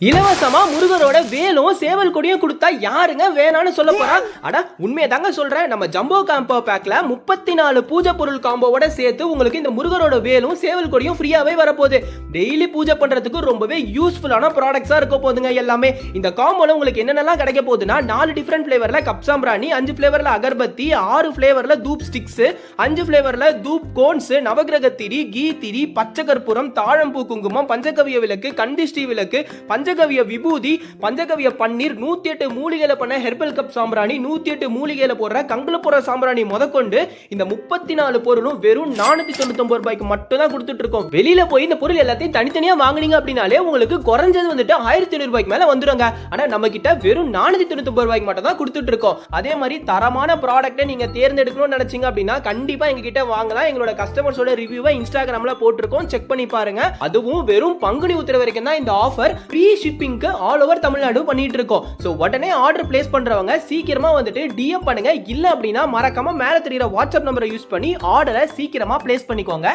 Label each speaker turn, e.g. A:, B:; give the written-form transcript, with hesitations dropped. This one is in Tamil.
A: இலவசமா முருகரோட வேலும் சேவல் கொடியும் கொடுத்தா யாருங்க வேணான்னு சொல்ல போறா? அட உண்மையை தாங்க சொல்றேன். நம்ம ஜம்போ காம்போ பேக்ல 34 பூஜை பொருள் காம்போவோட சேர்த்து உங்களுக்கு இந்த முருகரோட வேலும் சேவல் கொடியும் ஃப்ரீயாவே வரப்போகுது. டெய்லி பூஜை பண்றதுக்கு ரொம்பவே யூஸ்ஃபுல்லான ப்ராடக்ட்ஸா இருக்க போகுதுங்க எல்லாமே. இந்த காம்போல உங்களுக்கு என்னென்னலாம் கிடைக்க போகுதுன்னா 4 டிஃபரெண்ட் ஃபிளேவர்ல கப் சாம்பிராணி, 5 ஃபிளேவர்ல அகர்பத்தி, 6 ஃபிளேவர்ல தூப் ஸ்டிக்ஸ், 5 ஃபிளேவர்ல தூப் கோன்ஸ், நவகிரக திரி, கீ திரி, பச்சை கற்பூரம், தாழம்பூ குங்குமம், பஞ்சகவிய விளக்கு, கந்திஷ்டி விளக்கு, பஞ்சகவிய விபூதி, பஞ்சகவிய பன்னீர், 108 மூலிகையில பண்ண ஹெர்பல் கப் சாம்பிராணி, 108 மூலிகையில போடுற கங்கலப்புற சாம்பிராணி முதற்கொண்டு இந்த 34 பொருளும் வெறும் 499 ரூபாய்க்கு மட்டும் தான் கொடுத்துட்டு இருக்கோம். வெளியில போய் இந்த பொருள் எல்லாத்தையும் தனித்தனியா வாங்குனீங்க அப்படின்னாலே உங்களுக்கு குறைஞ்சது வந்துட்டு 1500 ரூபாய்க்கு மேல வந்துருங்க. ஆனா நம்ம கிட்ட வெறும் 499 ரூபாய்க்கு மட்டும் தான் கொடுத்துட்டு இருக்கோம். அதே மாதிரி தரமான ப்ராடக்ட்டை நீங்க தேர்ந்தெடுக்கணும்னு நினைச்சீங்க அப்படின்னா கண்டிப்பா எங்க கிட்ட வாங்கலாம். எங்களோட கஸ்டமர்ஸோட ரிவ்யூவை இன்ஸ்டாகிராம்ல போட்டிருக்கோம், செக் பண்ணி பாருங்க. அதுவும் வெறும் பங்குனி உத்திர வரைக்கும் தான் இந்த ஆஃபர். ஃப்ரீ ஷிப்பிங்க்கு ஆல் ஓவர் தமிழ்நாடு பண்ணிட்டு இருக்கோம். சோ உடனே ஆர்டர் பிளேஸ் பண்றவங்க சீக்கிரமா வந்துட்டு டிஎம் பண்ணுங்க. இல்ல அப்படின்னா மறக்காம மேல தெரியுற வாட்ஸ்அப் நம்பரை யூஸ் பண்ணி ஆர்டரை சீக்கிரமா பிளேஸ் பண்ணிக்கோங்க.